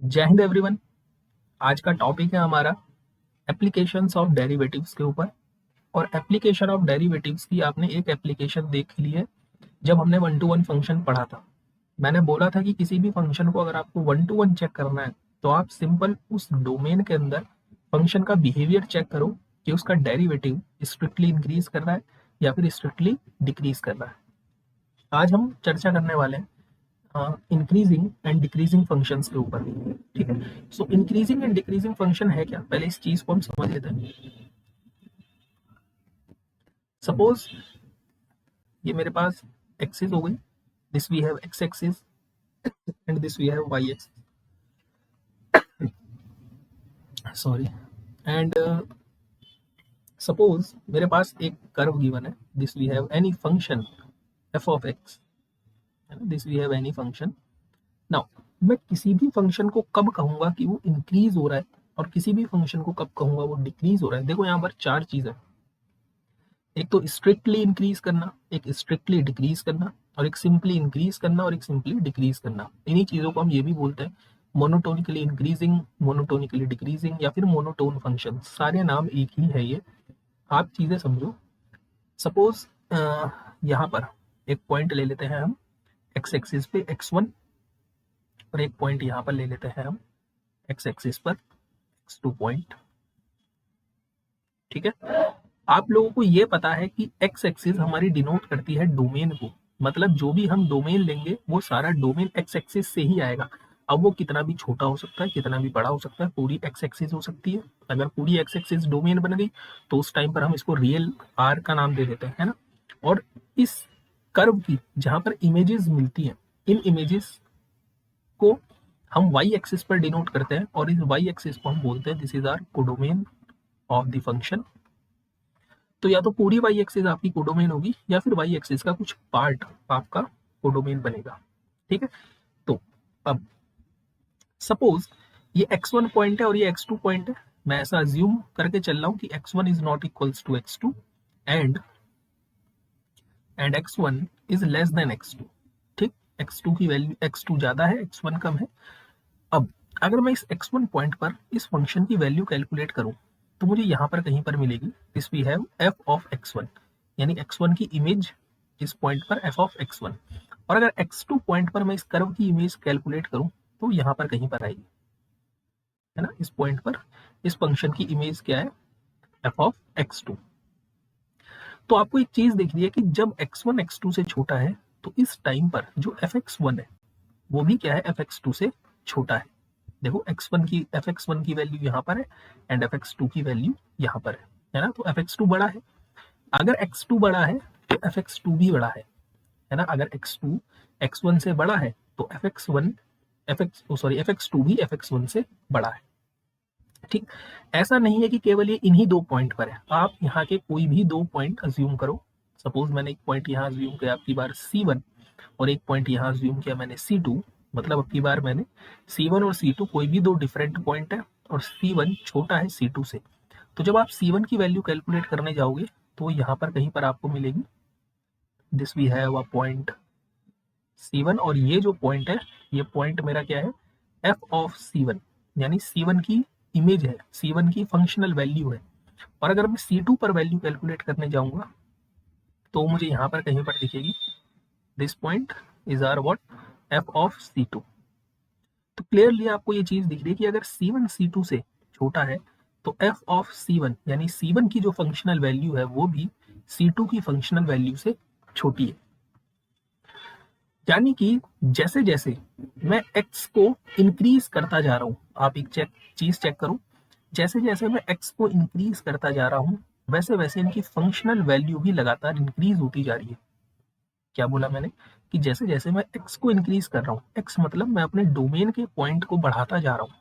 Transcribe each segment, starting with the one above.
जय हिंद एवरीवन। आज का टॉपिक है हमारा एप्लीकेशंस ऑफ डेरिवेटिव्स के ऊपर। और एप्लीकेशन ऑफ डेरिवेटिव्स की आपने एक एप्लीकेशन देख ली है जब हमने वन टू वन फंक्शन पढ़ा था। मैंने बोला था कि किसी भी फंक्शन को अगर आपको वन टू वन चेक करना है तो आप सिंपल उस डोमेन के अंदर फंक्शन का बिहेवियर चेक करो कि उसका डेरिवेटिव स्ट्रिक्टली इंक्रीज कर रहा है या फिर स्ट्रिक्टली डिक्रीज कर रहा है। आज हम चर्चा करने वाले हैं इंक्रीजिंग एंड डिक्रीजिंग फंक्शंस के ऊपर। ठीक है, सो इंक्रीजिंग एंड डिक्रीजिंग फंक्शन है क्या, पहले इस चीज को हम समझ लेते हैं। सपोज ये मेरे पास एक्सिस हो गई, this we have x axis and this we have y axis, sorry. And suppose मेरे पास एक कर्व गिवन है, this we have any function f of x, this we have any function. Now मैं किसी भी function को कब कहूंगा कि वो इंक्रीज हो रहा है और किसी भी फंक्शन को कब कहूंगा वो डिक्रीज हो रहा है। देखो यहाँ पर चार चीज है, एक तो स्ट्रिक्टली इंक्रीज करना, एक स्ट्रिक्टली डिक्रीज करना, और एक सिंपली इंक्रीज करना, और एक सिंपली डिक्रीज करना। इन्हीं चीजों को हम ये भी बोलते हैं मोनोटोनिकली इंक्रीजिंग, मोनोटोनिकली डिक्रीजिंग या फिर मोनोटोन फंक्शन। सारे नाम एक ही है ये, आप चीजें समझो। सपोज यहाँ पर एक पॉइंट ले लेते हैं हम एक्स एक्सिस पे x1, और एक पॉइंट यहाँ पर ले लेते हैं हम एक्स एक्सिस पर x2 पॉइंट। ठीक है, आप लोगों को ये पता है कि एक्स एक्सिस हमारी डिनोट करती है डोमेन को, मतलब जो भी हम डोमेन लेंगे वो सारा डोमेन एक्स एक्सिस से ही आएगा। अब वो कितना भी छोटा हो सकता है, कितना भी बड़ा हो सकता है, पूरी एक्स एक्सिस हो सकती है। अगर पूरी एक्स एक्सिस डोमेन बन गई तो उस टाइम पर हम इसको रियल आर का नाम दे देते हैं, है ना। और इस कर्व की जहां पर इमेजेस मिलती हैं, इन इमेजेस को हम वाई एक्सिस पर डिनोट करते हैं, और इस वाई एक्सिस को हम बोलते हैं this is our codomain of the function. तो या तो पूरी वाई एक्सिस आपकी कोडोमेन होगी या फिर वाई एक्सिस का कुछ पार्ट आपका कोडोमेन बनेगा। ठीक है, तो अब सपोज ये x1 पॉइंट है और ये x2 पॉइंट है। मैं ऐसा अज्यूम करके चल रहा हूं कि x1 is not equals to x2 and x1 is less than x2। ठीक, x2 की वैल्यू, x2 ज्यादा है, x1 कम है। अब अगर मैं इस x1 पॉइंट पर इस फंक्शन की वैल्यू कैलकुलेट करूं तो मुझे यहां पर कहीं पर मिलेगी this we have f of x1, यानी x1 की इमेज इस पॉइंट पर f ऑफ x1। और अगर x2 पॉइंट पर मैं इस कर्व की इमेज कैलकुलेट करूं तो यहां पर कहीं पर आएगी, है ना। इस पॉइंट पर इस फंक्शन की इमेज क्या है, f ऑफ x2। तो आपको एक चीज देखनी है कि जब x1 x2 से छोटा है तो इस टाइम पर जो fx1 है वो भी क्या है, fx2 से छोटा है। देखो fx1 की वैल्यू यहाँ पर है एंड fx2 की वैल्यू यहाँ पर है ना। तो fx2 बड़ा है, अगर x2 बड़ा है तो fx2 भी बड़ा है ना। अगर x2 x1 से बड़ा है तो fx2 भी fx1 से बड़ा है। ठीक, ऐसा नहीं है कि केवल ये इन्हीं दो पॉइंट पर है, आप यहाँ के कोई भी दो पॉइंट अज्यूम करो। सपोज मैंने एक पॉइंट यहाँ अज्यूम किया आपकी बार C1, और एक पॉइंट यहाँ अज्यूम किया मैंने C2, मतलब अब की बार मैंने C1 और C2 कोई भी दो डिफरेंट पॉइंट है और C1 छोटा है C2 से। तो जब आप C1 की वैल्यू कैलकुलेट करने जाओगे तो यहाँ पर कहीं पर आपको मिलेगी this we have a point C1, और ये जो पॉइंट है ये पॉइंट मेरा क्या है, f ऑफ C1, यानी C1 की इमेज है, C1 की फंक्शनल वैल्यू है। और अगर मैं C2 पर वैल्यू कैलकुलेट करने जाऊंगा तो मुझे यहाँ पर कहीं पर दिखेगी this point is our what, f of C2। तो क्लियरली आपको ये चीज दिख रही है कि अगर C1 C2 से छोटा है तो f ऑफ C1 यानी C1 की जो फंक्शनल वैल्यू है वो भी C2 की फंक्शनल वैल्यू से छोटी है। यानी कि जैसे जैसे मैं x को इंक्रीज करता जा रहा हूं, आप एक चीज चेक करो, जैसे जैसे मैं x को इंक्रीज करता जा रहा हूं वैसे वैसे इनकी फंक्शनल वैल्यू भी लगातार इंक्रीज होती जा रही है। क्या बोला मैंने, कि जैसे जैसे मैं x को इंक्रीज कर रहा हूँ, x मतलब मैं अपने डोमेन के पॉइंट को बढ़ाता जा रहा हूँ,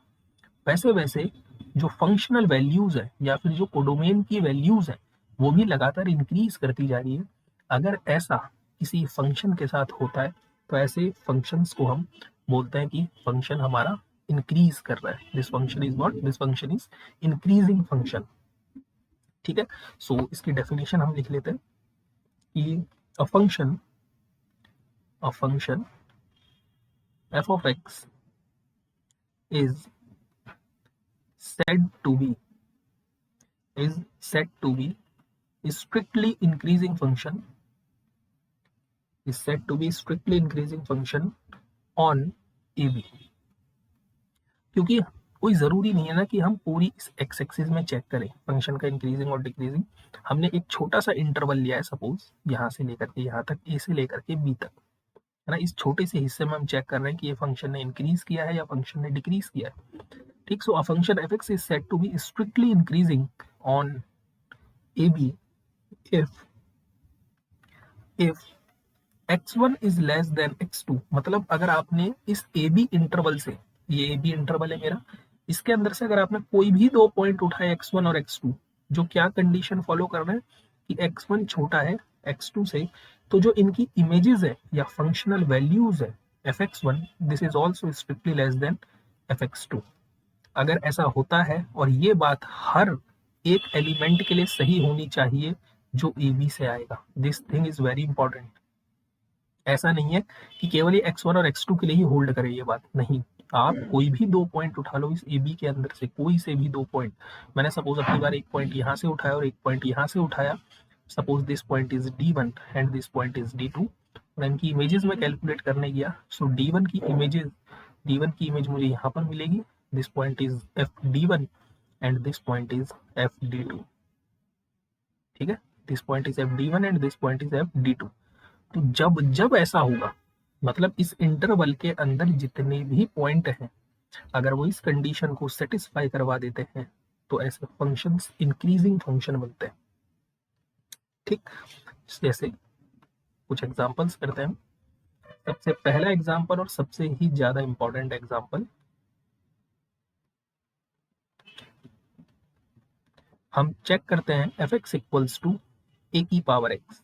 वैसे वैसे जो फंक्शनल वैल्यूज है या फिर जो कोडोमेन की वैल्यूज है वो भी लगातार इंक्रीज करती जा रही है। अगर ऐसा किसी फंक्शन के साथ होता है तो ऐसे फंक्शंस को हम बोलते हैं कि फंक्शन हमारा इंक्रीज कर रहा है, this function is what, this function is increasing function. ठीक है, सो इसकी डेफिनेशन हम लिख लेते हैं कि a function f of x is said to be strictly increasing function on AB। क्योंकि कोई जरूरी नहीं है ना कि हम पूरी इस एक्स एक्सिस में चेक करें फंक्शन का इंक्रीजिंग और डिक्रीजिंग। हमने एक छोटा सा इंटरवल लिया है, सपोज यहाँ से लेकर के यहाँ तक, ए से लेकर के बी तक, है ना। इस छोटे से हिस्से में हम चेक कर रहे हैं कि ये फंक्शन ने इंक्रीज किया है या फंक्शन ने डिक्रीज किया है, ठीक। So a function f x is said to be strictly increasing on a b if x1 is less than x2। मतलब अगर आपने इस ए बी इंटरवल से, ये ए बी इंटरवल है मेरा, इसके अंदर से अगर आपने कोई भी दो पॉइंट उठाए x1 और x2, जो क्या कंडीशन फॉलो कर रहे हैं कि x1 छोटा है x2 से, तो जो इनकी इमेजेस है या फंक्शनल वैल्यूज है fx1, this is also strictly less than fx2। अगर ऐसा होता है, और ये बात हर एक एलिमेंट के लिए सही होनी चाहिए जो ए बी से आएगा, this thing is very important. ऐसा नहीं है कि केवल ये x1 और x2 के लिए ही होल्ड करे, ये बात नहीं। आप कोई भी दो पॉइंट उठा लो इस ए बी के अंदर से, कोई से भी दो पॉइंट, मैंने सपोज अपनी बार एक पॉइंट यहाँ से उठाया और एक पॉइंट यहाँ से उठाया, suppose this point is D1 and this point is D2, और इनकी इमेजेस में कैलकुलेट करने गया। सो D1 की इमेज मुझे यहाँ पर मिलेगी, this point is FD1 and this point is FD2, ठीक है। This point is FD1 and this point is FD2। तो जब ऐसा होगा, मतलब इस इंटरवल के अंदर जितने भी पॉइंट हैं, अगर वो इस कंडीशन को सेटिस्फाई करवा देते हैं, तो ऐसे फंक्शंस इंक्रीजिंग फंक्शन बनते हैं, ठीक। जैसे कुछ एग्जांपल्स करते हैं। सबसे पहला एग्जांपल और सबसे ही ज्यादा इंपॉर्टेंट एग्जांपल, हम चेक करते हैं f x equals to a की power x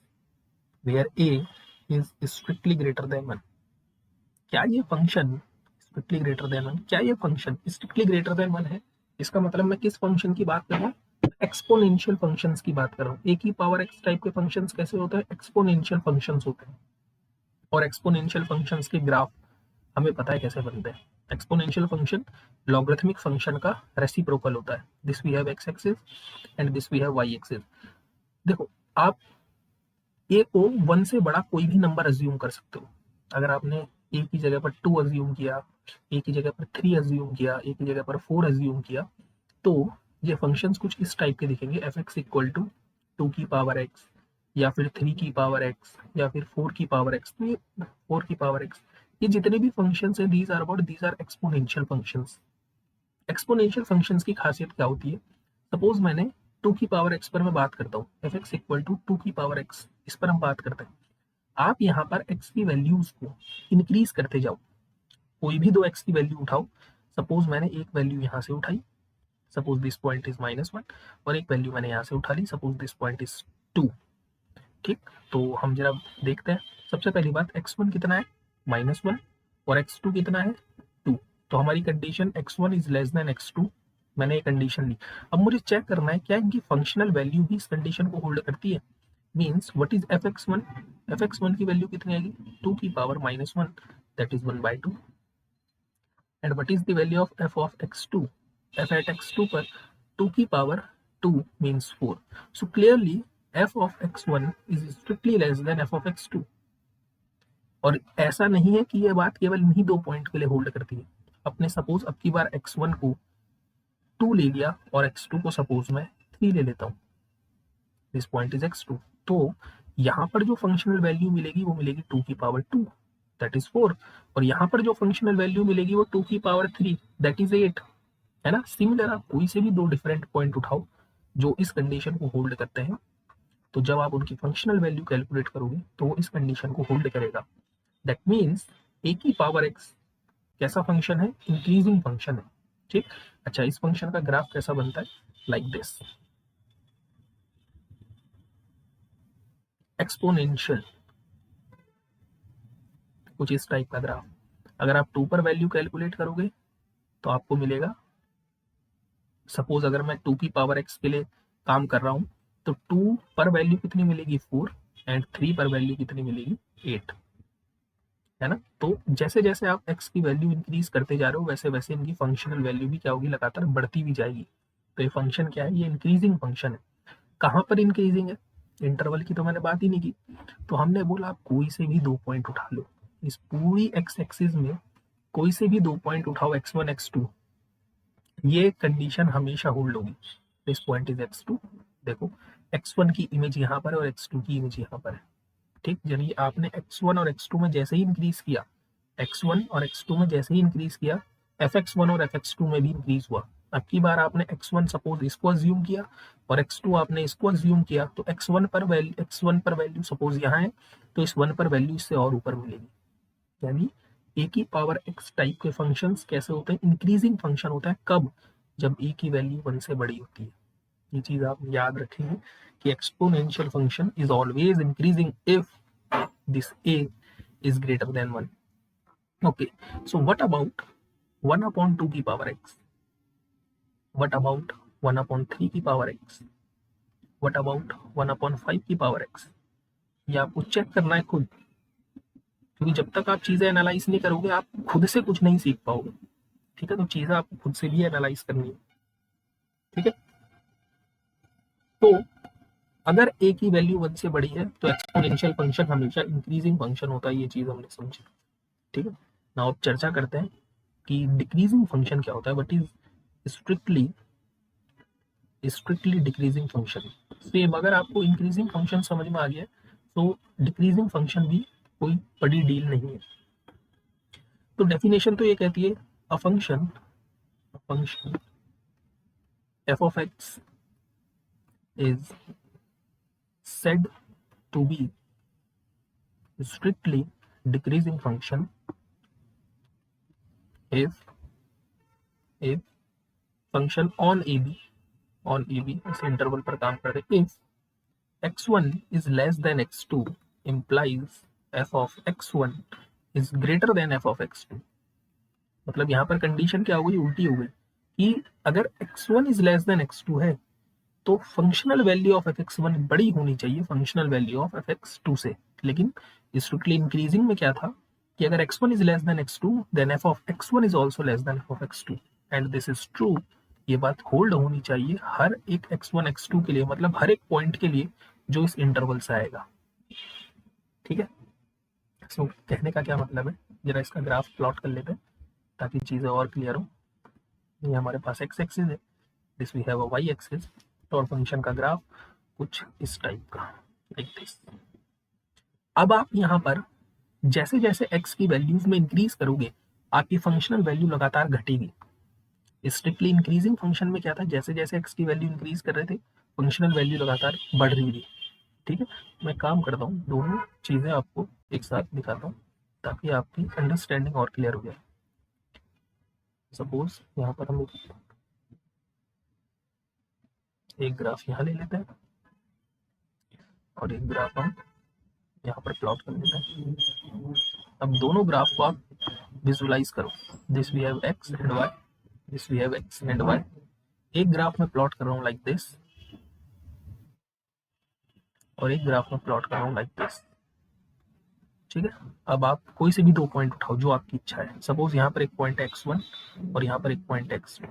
where a is strictly greater than 1। क्या ये फंक्शन स्ट्रिक्टली ग्रेटर देन 1, क्या ये फंक्शन स्ट्रिक्टली ग्रेटर देन 1 है? इसका मतलब मैं किस फंक्शन की बात कर रहा हूँ? एक्सपोनेंशियल फंक्शंस की बात कर रहा हूँ। ए की पावर एक्स टाइप के फंक्शंस कैसे होते हैं? एक्सपोनेंशियल फंक्शंस होते हैं, और एक्सपोनेंशियल फंक्शंस के ग्राफ हमें पता है कैसे बनते हैं। एक्सपोनेंशियल फंक्शन लॉगरिथमिक फंक्शन का रेसिप्रोकल होता है। This we have x axis and this we have y axis. देखो, आप ए को 1 से बड़ा कोई भी नंबर अज्यूम कर सकते हो। अगर आपने ए की जगह पर 2 अज्यूम किया, ए की जगह पर 3 अज्यूम किया, ए की जगह पर 4 अज्यूम किया, तो ये फंक्शंस कुछ इस टाइप के दिखेंगे। एफ एक्स इक्वल टू 2 की पावर एक्स, या फिर 3 की पावर एक्स, या फिर 4 की पावर एक्स। तो ये 4 की पावर एक्स, ये जितने भी फंक्शंस हैं, these are exponential functions. Exponential functions की खासियत क्या होती है? सपोज मैंने 2 की पावर एक्स पर मैं बात करता हूँ, एफ एक्स इक्वल टू 2 की पावर एक्स, इस पर हम बात करते हैं। आप यहाँ पर एक्स की वैल्यूज को इंक्रीज करते जाओ, कोई भी दो एक्स की वैल्यू उठाओ। सपोज मैंने एक वैल्यू यहाँ से उठाई, सपोज दिस पॉइंट इज -1, और एक वैल्यू मैंने यहाँ से उठा ली, सपोज दिस पॉइंट इज 2, ठीक। तो हम जरा देखते हैं। सबसे पहली बात, x1 कितना है? -1, और x2 कितना है? 2। तो हमारी condition x1 is less than x2, मैंने ये कंडीशन ली। अब मुझे चेक करना है क्या इनकी फंक्शनल वैल्यू भी इस कंडीशन को होल्ड करती है। Means what is fx1? fx1 की वैल्यू कितनी आएगी? 2 की power -1, that is 1/2। And what is the value of f of x2? f at x2 पर 2 की power 2 means 4। So clearly f of x1 is strictly less than f of x2। और ऐसा नहीं है कि यह बात केवल इन्हीं दो पॉइंट के लिए होल्ड करती है। अपने सपोज अब की बार x1 को 2 ले लिया और x2 को सपोज मैं 3 ले लेता हूँ, दिस पॉइंट इज x2। तो यहाँ पर जो फंक्शनल वैल्यू मिलेगी वो मिलेगी 2 की पावर 2, दैट इज 4, और यहाँ पर जो फंक्शनल वैल्यू मिलेगी वो 2 की पावर 3, दैट इज 8, है ना। सिमिलर आप कोई से भी दो डिफरेंट पॉइंट उठाओ जो इस कंडीशन को होल्ड करते हैं, तो जब आप उनकी फंक्शनल वैल्यू कैलकुलेट करोगे तो वो इस कंडीशन को होल्ड करेगा। दैट मीन्स ए की पावर एक्स कैसा फंक्शन है? इंक्रीजिंग फंक्शन है, ठीक। अच्छा, इस फंक्शन का ग्राफ कैसा बनता है? लाइक दिस, एक्सपोनेंशियल, कुछ इस टाइप का ग्राफ। अगर आप 2 पर वैल्यू कैलकुलेट करोगे तो आपको मिलेगा, सपोज अगर मैं 2 की पावर एक्स के लिए काम कर रहा हूं, तो 2 पर वैल्यू कितनी मिलेगी? 4, एंड 3 पर वैल्यू कितनी मिलेगी? 8। है ना। तो जैसे जैसे आप x की वैल्यू इंक्रीज करते जा रहे हो वैसे वैसे इनकी फंक्शनल वैल्यू भी क्या होगी, लगातार बढ़ती भी जाएगी। तो ये फंक्शन क्या है, ये इंक्रीजिंग फंक्शन है। कहाँ पर इंक्रीजिंग है, इंटरवल की तो मैंने बात ही नहीं की। तो हमने बोला आप कोई से भी 2 पॉइंट उठा लो, इस पूरी एक्स एक्सिस में कोई से भी 2 पॉइंट उठाओ, x1 x2, ये कंडीशन हमेशा होल्ड होगी। दिस पॉइंट इज x2, देखो x1 की इमेज यहाँ पर है और x2 की इमेज यहाँ पर है। ठीक, यानी आपने x1 और x2 में जैसे ही इंक्रीज किया, x1 और x2 में जैसे ही इंक्रीज किया, fx1 और fx2 में भी इंक्रीज हुआ। अब की बार आपने x1 सपोज इसको अज्यूम किया और x2 आपने इसको अज्यूम किया, तो x1 पर वैल्यू सपोज यहाँ है, तो इस 1 पर वैल्यू इससे और ऊपर मिलेगी। यानी ए की पावर x टाइप के फंक्शंस कैसे होते हैं, इंक्रीजिंग फंक्शन होता है। कब, जब ए की वैल्यू 1 से बड़ी होती है। ये चीज आप याद रखेंगे कि exponential function is always increasing if this a is greater than 1. Okay, so what about 1 upon 2 की power x, what about 1 upon 3 की power x, what about 1 upon 5 की पावर x। ये आपको चेक करना है खुद, क्योंकि जब तक आप चीजें एनालाइज नहीं करोगे आप खुद से कुछ नहीं सीख पाओगे। ठीक है, तो चीजें आपको खुद से भी एनालाइज करनी है। ठीक है, तो अगर a की वैल्यू 1 से बड़ी है तो एक्सपोनेंशियल फंक्शन हमेशा इंक्रीजिंग फंक्शन होता है। ये चीज हमने समझी। ठीक है, नाउ अब चर्चा करते हैं कि डिक्रीजिंग फंक्शन क्या होता है, what is strictly decreasing function. Same, अगर आपको इंक्रीजिंग फंक्शन समझ में आ गया तो डिक्रीजिंग फंक्शन भी कोई बड़ी डील नहीं है। तो डेफिनेशन तो ये कहती है a function f of x is said to be strictly decreasing function if function on AB इस इंटरवल पर काम कर रहे, if x1 is less than x2 implies f of x1 is greater than f of x2। मतलब यहाँ पर condition क्या हो गई, उल्टी हो गई कि अगर x1 is less than x2 है तो फंक्शनल वैल्यू ऑफ fx1 बड़ी होनी चाहिए फंक्शनल वैल्यू ऑफ fx2 से। लेकिन स्ट्रिक्टली इंक्रीजिंग में क्या था कि अगर x1 is less than x2 then f of x1 is also less than f of x2 and this is true। ये बात होल्ड होनी चाहिए हर एक x1 x2 के लिए, मतलब हर एक पॉइंट के लिए जो इस इंटरवल से आएगा। ठीक है, सो कहने का क्या मतलब है, जरा इसका ग्राफ प्लॉट कर लेते हैं ताकि चीजें और क्लियर हो। ये हमारे पास x एक्सिस है, this we have a y axis, और फंक्शन का ग्राफ कुछ इस टाइप का, लाइक दिस। अब आप यहाँ पर जैसे जैसे x की वैल्यूज में इंक्रीज करोगे आपकी फंक्शनल वैल्यू लगातार घटेगी। स्ट्रिक्टली इंक्रीजिंग फंक्शन में क्या था, जैसे जैसे x की वैल्यू इंक्रीज कर रहे थे फंक्शनल वैल्यू लगातार बढ़ रही थी। ठीक है, मैं काम करता हूँ दोनों चीजें आपको एक साथ दिखाता हूँ ताकि आपकी अंडरस्टैंडिंग और क्लियर हो जाए। सपोज यहाँ पर हम एक ग्राफ यहाँ ले लेते हैं और एक ग्राफ हम यहाँ पर प्लॉट कर लेते हैं। अब दोनों ग्राफ को आप विजुअलाइज करो, this we have x and y, this we have x and y. एक ग्राफ में प्लॉट कर रहा हूँ लाइक दिस और एक ग्राफ में प्लॉट कर रहा हूँ लाइक दिस। ठीक है, अब आप कोई से भी 2 पॉइंट उठाओ जो आपकी इच्छा है। सपोज यहाँ पर एक पॉइंट है x1 और यहाँ पर एक पॉइंट है x2।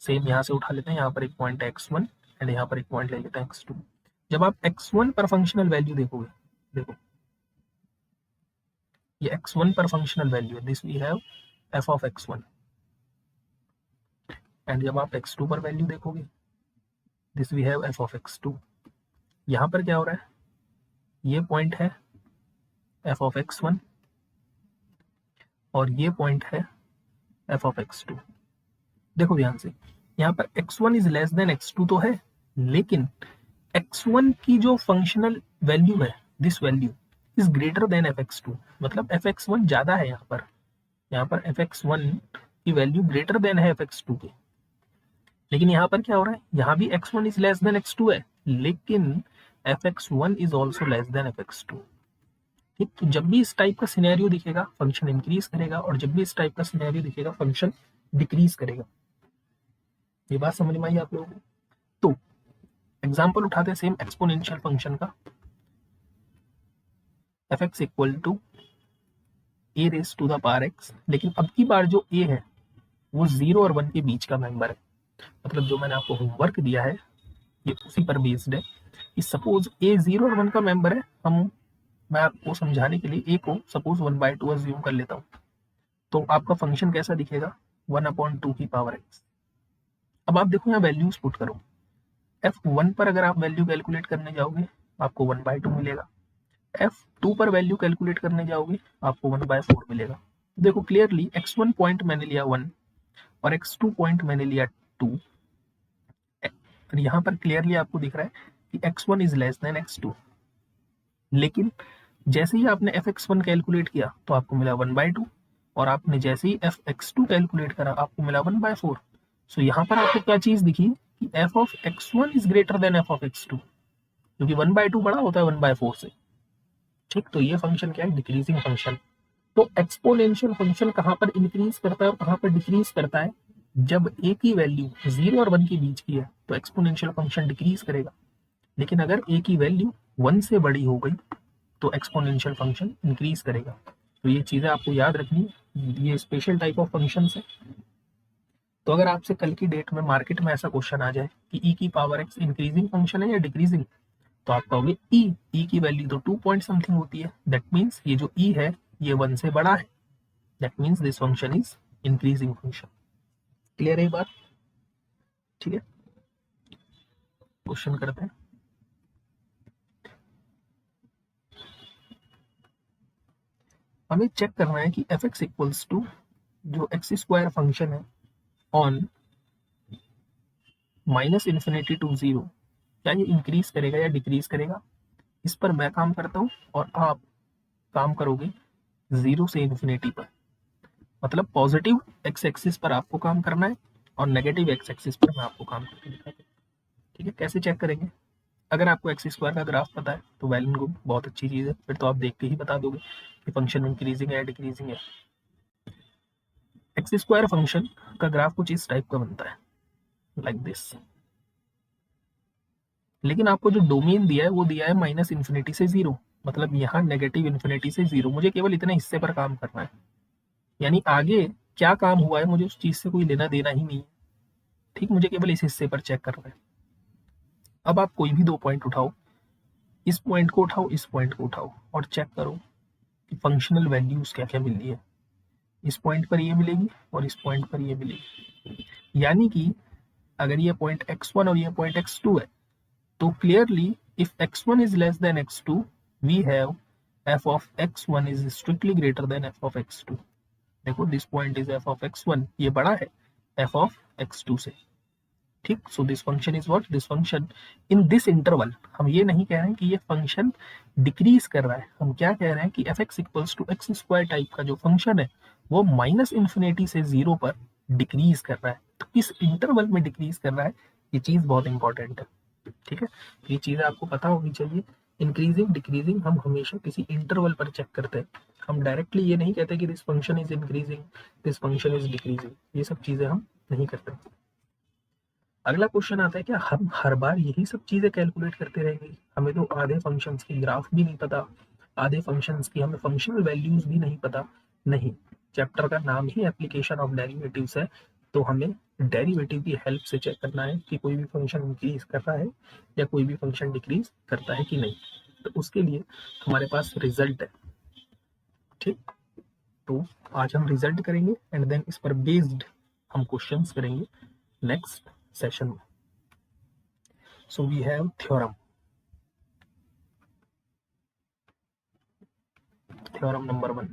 सेम यहाँ से उठा लेते हैं, यहाँ पर एक पॉइंट है x1 एंड यहाँ पर एक पॉइंट ले लेते हैं x2। जब आप x1 पर फंक्शनल वैल्यू देखोगे, देखो ये x1 पर फंक्शनल वैल्यू है, this we have f of x1। And जब आप x2 पर वैल्यू देखोगे, this we have f of x2। यहाँ पर क्या हो रहा है, ये पॉइंट है f ऑफ x1 और ये पॉइंट है f ऑफ x2। देखो ध्यान से, यहाँ पर x1 is less than x2 तो है, लेकिन x1 की जो फंक्शनल वैल्यू है, this value is greater than fx2, मतलब fx1 ज्यादा है यहाँ पर fx1 की वैल्यू ग्रेटर देन है fx2 के। लेकिन यहाँ पर क्या हो रहा है, यहाँ भी x1 is less than x2 है, लेकिन fx1 is also less than fx2। ठीक, तो जब भी इस टाइप का सिनेरियो दिखेगा फंक्शन इंक्रीज करेगा और जब भी इस टाइप का सिनेरियो दिखेगा फंक्शन डिक्रीज करेगा। ये बात समझ में आई आप लोगों को। तो एग्जांपल उठाते हैं सेम एक्सपोनेंशियल फंक्शन का, fx equal to a raise to the power x, लेकिन अब की बार जो a है वो 0 और 1 के बीच का मेंबर है। मतलब जो मैंने आपको होमवर्क दिया है ये उसी पर बेस्ड है कि सपोज a 0 और 1 का मेंबर है, मैं आपको समझाने के लिए a को सपोज 1/2 अज्यूम कर लेता हूँ, तो आपका फंक्शन कैसा दिखेगा 1/2 की पावर x। अब आप देखो यहाँ वैल्यूज पुट करो, f1 पर अगर आप वैल्यू कैलकुलेट करने जाओगे आपको 1/2 मिलेगा, f2 पर वैल्यू कैलकुलेट करने जाओगे आपको 1/4 मिलेगा। देखो क्लियरली x1 पॉइंट मैंने लिया 1 और x2 पॉइंट मैंने लिया 2, और यहाँ पर क्लियरली आपको दिख रहा है कि x1 is less than x2, लेकिन जैसे ही आपने fx1 कैलकुलेट किया तो आपको मिला 1/2, और आपने जैसे ही fx2 कैलकुलेट करा आपको मिला 1/4। सो यहाँ पर आपको क्या चीज दिखी कि f of x1 is greater than f of x2, क्योंकि 1/2 बड़ा होता है 1/4 से। ठीक, तो ये फंक्शन क्या है, डिक्रीजिंग फंक्शन। तो एक्सपोनेंशियल फंक्शन कहाँ पर इंक्रीज करता है और कहाँ पर डिक्रीज करता है, जब a की वैल्यू 0 और 1 के बीच की है तो एक्सपोनेंशियल फंक्शन डिक्रीज करेगा, लेकिन अगर a की वैल्यू 1 से बड़ी हो गई तो एक्सपोनेंशियल फंक्शन इंक्रीज करेगा। तो ये चीजें आपको याद रखनी है, ये स्पेशल टाइप ऑफ फंक्शन है। तो अगर आपसे कल की डेट में मार्केट में ऐसा क्वेश्चन आ जाए कि e की पावर x इंक्रीजिंग फंक्शन है या डिक्रीजिंग, तो आप कहोगे e की वैल्यू तो 2 पॉइंट समथिंग होती है, दैट मीन्स ये जो e है ये 1 से बड़ा है, that means this function is increasing function. Clear है ये बात? ठीक है, क्वेश्चन करते हैं। हमें चेक करना है कि एफ एक्स इक्वल्स टू जो एक्स स्क्वायर फंक्शन है ऑन -∞ टू 0, क्या ये इंक्रीज करेगा या डिक्रीज करेगा। इस पर मैं काम करता हूँ और आप काम करोगे 0 से इन्फिनिटी पर, मतलब पॉजिटिव एक्स एक्सिस पर आपको काम करना है और नेगेटिव एक्स एक्सिस पर मैं आपको काम करके दिखाता हूँ। ठीक है, कैसे चेक करेंगे, अगर आपको एक्स स्क्वायर का ग्राफ पता है तो वेल एंड गुड, बहुत अच्छी चीज़ है, फिर तो आप देख के ही बता दोगे कि फंक्शन इंक्रीजिंग है या डिक्रीजिंग है। एक्स स्क्वायर फंक्शन का ग्राफ कुछ इस टाइप का बनता है, लाइक दिस, लेकिन आपको जो डोमेन दिया है वो दिया है -∞ से 0, मतलब यहाँ नेगेटिव इन्फिनिटी से 0, मुझे केवल इतने हिस्से पर काम करना है, यानी आगे क्या काम हुआ है मुझे उस चीज से कोई लेना देना ही नहीं है। ठीक, मुझे केवल इस हिस्से पर चेक करना है। अब आप कोई भी दो पॉइंट उठाओ, इस पॉइंट को उठाओ, इस पॉइंट को उठाओ और चेक करो कि फंक्शनल वैल्यूज क्या क्या मिल रही है। इस पॉइंट पर ये मिलेगी और इस पॉइंट पर ये मिलेगी, यानी कि अगर ये पॉइंट x1 और ये पॉइंट x2 है तो clearly if x1 is less than x2 we have f of x1 is strictly greater than f of x2। देखो this point is f of x1, ये बड़ा है f of x2 से। ठीक, so this function is what, this function in this interval, हम ये नहीं कह रहे हैं कि ये फंक्शन डिक्रीज कर रहा है, हम क्या कह रहे हैं कि f x equals to x square type का जो फंक्शन है वो -∞ से 0 पर डिक्रीज कर रहा है। तो इस इंटरवल में डिक्रीज कर रहा है, ये चीज बहुत इंपॉर्टेंट है। ठीक है, ये चीजें आपको पता होनी चाहिए। इंक्रीजिंग डिक्रीजिंग हम हमेशा किसी इंटरवल पर चेक करते हैं, हम डायरेक्टली ये नहीं कहते कि this function is increasing, this function is decreasing, ये सब चीजें हम नहीं करते। अगला क्वेश्चन आता है क्या हम हर बार यही सब चीजें कैलकुलेट करते रहेंगे, हमें तो आधे फंक्शंस की ग्राफ भी नहीं पता, आधे फंक्शंस की हमें फंक्शनल वैल्यूज भी नहीं पता। नहीं, चैप्टर का नाम ही एप्लीकेशन ऑफ डेरिवेटिव्स है, तो हमें डेरिवेटिव की हेल्प से चेक करना है कि कोई भी फंक्शन इंक्रीज कर रहा है या कोई भी फंक्शन डिक्रीज करता है कि नहीं। तो उसके लिए हमारे पास रिजल्ट है। ठीक, तो आज हम रिजल्ट करेंगे एंड देन इस पर बेस्ड हम क्वेश्चंस करेंगे नेक्स्ट सेशन में। So we have theorem number 1,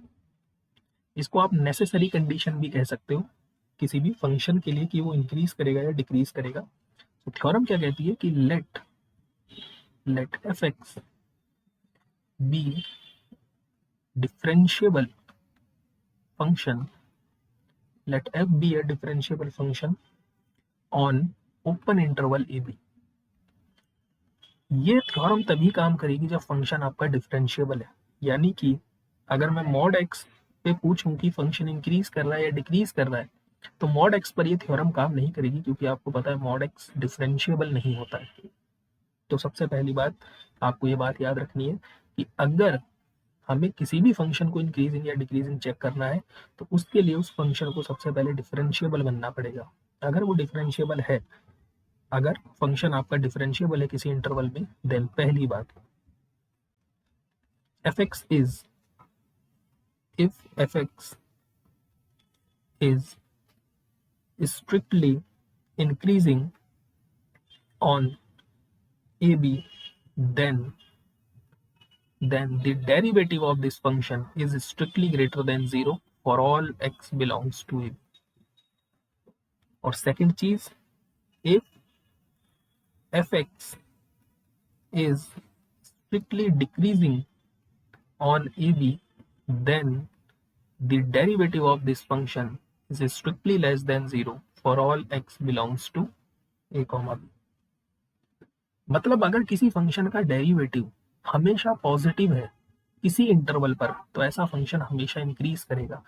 इसको आप नेसेसरी कंडीशन भी कह सकते हो किसी भी फंक्शन के लिए कि वो इंक्रीज करेगा या डिक्रीज करेगा। तो थ्योरम क्या कहती है कि let f x be differentiable function, let f be a differentiable function on open interval a b. ये थ्योरम तभी काम करेगी जब फंक्शन आपका डिफरेंशिएबल है, यानी कि अगर मैं मॉड एक्स पे पूछूं कि फंक्शन इंक्रीज कर रहा है या डिक्रीज कर रहा है तो मॉड एक्स पर ये थ्योरम काम नहीं करेगी, क्योंकि आपको पता है मॉड एक्स डिफरेंशिएबल नहीं होता है। तो सबसे पहली बात आपको ये बात याद रखनी है कि अगर हमें किसी भी फंक्शन को इंक्रीजिंग या डिक्रीजिंग चेक करना है तो उसके लिए उस फंक्शन को सबसे पहले डिफरेंशिएबल बनना पड़ेगा। अगर वो डिफरेंशिएबल है, अगर फंक्शन आपका डिफरेंशिएबल है किसी इंटरवल में, देन पहली बात fx is, if fx is strictly increasing on ab, then the derivative of this function is strictly greater than 0 for all x belongs to ab. और सेकंड चीज, if fx is strictly decreasing on ab, then the derivative of this function is strictly less than 0 for all x belongs to a, b. मतलब अगर किसी function का derivative हमेशा positive है किसी interval पर तो ऐसा फंक्शन हमेशा इंक्रीज करेगा,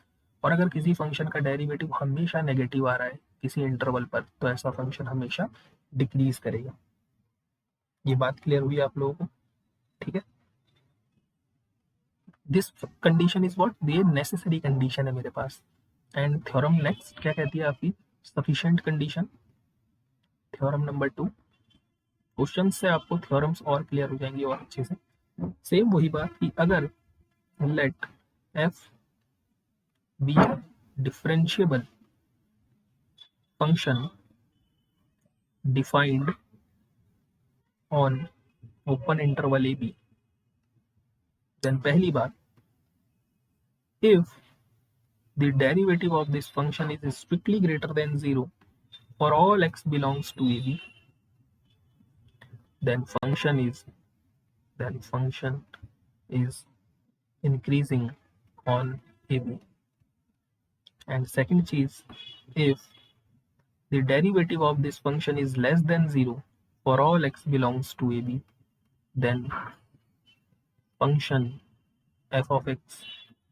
और अगर किसी फंक्शन का डेरिवेटिव हमेशा नेगेटिव आ रहा है किसी इंटरवल पर तो ऐसा फंक्शन हमेशा डिक्रीज करेगा। ये बात क्लियर हुई आप लोगों को? ठीक है, दिस कंडीशन इज व्हाट, ये नेसेसरी कंडीशन है मेरे पास। एंड थ्योरम नेक्स्ट क्या कहती है आपकी, sufficient condition. Theorem number 2, question से आपको थ्योरम्स और क्लियर हो जाएंगे और अच्छे से। सेम वही बात कि अगर let f be differentiable function defined on open interval a b, then पहली बात, if the derivative of this function is strictly greater than 0 for all x belongs to ab, then function is increasing on ab. And second cheese, if the derivative of this function is less than 0 for all x belongs to ab, then function f of x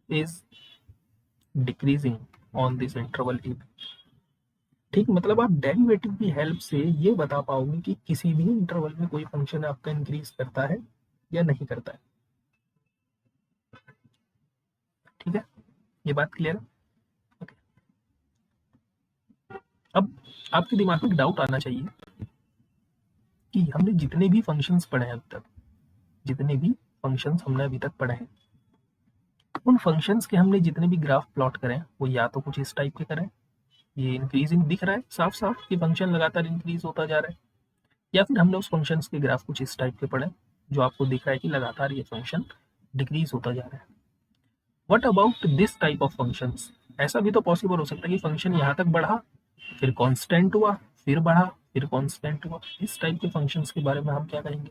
is decreasing on this interval a. ठीक, मतलब आप derivative की help से ये बता पाओगे कि किसी भी इंटरवल में कोई फंक्शन आपका इंक्रीज करता है या नहीं करता है। ठीक है, ये बात क्लियर है? ओके, अब आपके दिमाग में डाउट आना चाहिए कि हमने जितने भी फंक्शंस पढ़े हैं अभी तक, जितने भी फंक्शंस हमने अभी तक पढ़े हैं, उन फंक्शंस के हमने जितने भी ग्राफ प्लॉट करें वो या तो कुछ इस टाइप के करें, ये इंक्रीजिंग दिख रहा है साफ साफ कि फंक्शन लगातार इंक्रीज होता जा रहा है, या फिर हमने उस फंक्शंस के ग्राफ कुछ इस टाइप के पढ़े जो आपको दिख रहा है कि लगातार ये फंक्शन डिक्रीज होता जा रहा है। What about this type of functions? ऐसा भी तो पॉसिबल हो सकता है कि फंक्शन यहाँ तक बढ़ा, फिर कांस्टेंट हुआ, फिर बढ़ा, फिर कांस्टेंट हुआ। इस टाइप के फंक्शंस के बारे में हम क्या कहेंगे,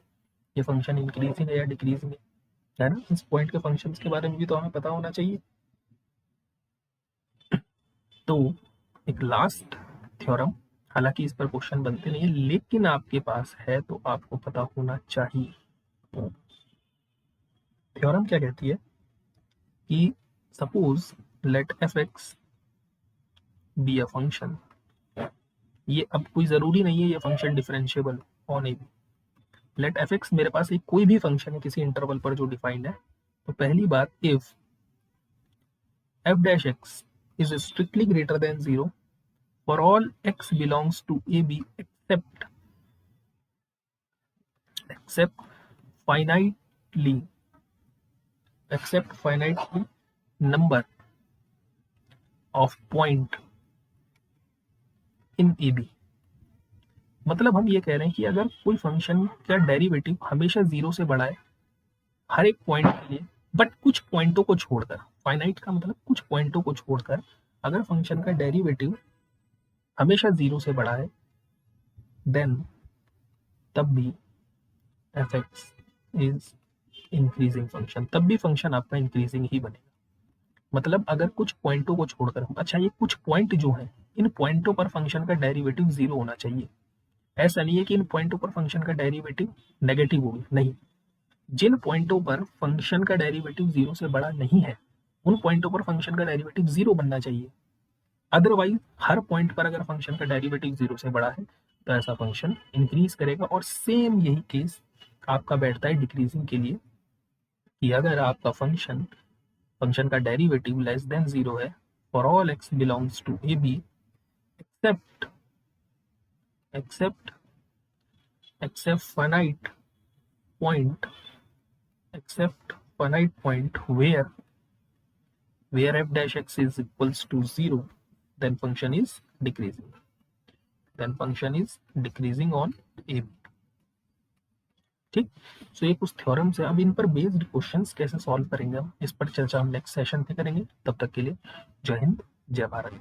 ये फंक्शन इंक्रीजिंग है या डिक्रीजिंग है ना? इस पॉइंट के फंक्शंस के बारे में भी तो हमें पता होना चाहिए। तो एक लास्ट थ्योरम, हालांकि इस पर क्वेश्चन बनते नहीं है लेकिन आपके पास है तो आपको पता होना चाहिए। थ्योरम क्या कहती है कि suppose let f x be a function, ये अब कोई जरूरी नहीं है ये function differentiable on a b. Let f x, मेरे पास एक कोई भी फंक्शन है किसी इंटरवल पर जो डिफाइंड है, तो पहली बात, if F dash x is strictly greater then 0 for all x belongs to AB except finitely number of point in AB। मतलब हम ये कह रहे हैं कि अगर कोई फंक्शन का डेरिवेटिव हमेशा 0 से बड़ा है हर एक पॉइंट के लिए, बट कुछ पॉइंटों को छोड़कर, फाइनाइट का मतलब कुछ पॉइंटों को छोड़कर अगर फंक्शन का डेरिवेटिव हमेशा 0 से बड़ा है, देन तब भी F x is increasing function, तब भी फंक्शन आपका इंक्रीजिंग ही बनेगा। मतलब अगर कुछ पॉइंटों को छोड़कर, अच्छा ये कुछ पॉइंट जो है इन पॉइंटों पर फंक्शन का डेरिवेटिव 0 होना चाहिए। ऐसा नहीं है कि इन पॉइंटों पर फंक्शन का डेरिवेटिव नेगेटिव होगा, नहीं, जिन पॉइंटों पर फंक्शन का डेरिवेटिव 0 से बड़ा नहीं है उन पॉइंटों पर फंक्शन का डेरिवेटिव 0 बनना चाहिए। अदरवाइज हर पॉइंट पर अगर फंक्शन का डेरिवेटिव 0 से बड़ा है तो ऐसा फंक्शन इंक्रीज करेगा, और सेम यही केस आपका बैठता है डिक्रीजिंग के लिए। कि अगर आपका फंक्शन का डेरिवेटिव लेस देन 0 है for all x belongs to a b except except except finite point except finite point where f dash x is equals to 0, then function is decreasing on a b. ठीक, सो ये कुछ theorems है। अब इन पर based questions कैसे solve करेंगे हम, इस पर चर्चा हम नेक्स्ट सेशन पे करेंगे। तब तक के लिए जय हिंद, जय भारत।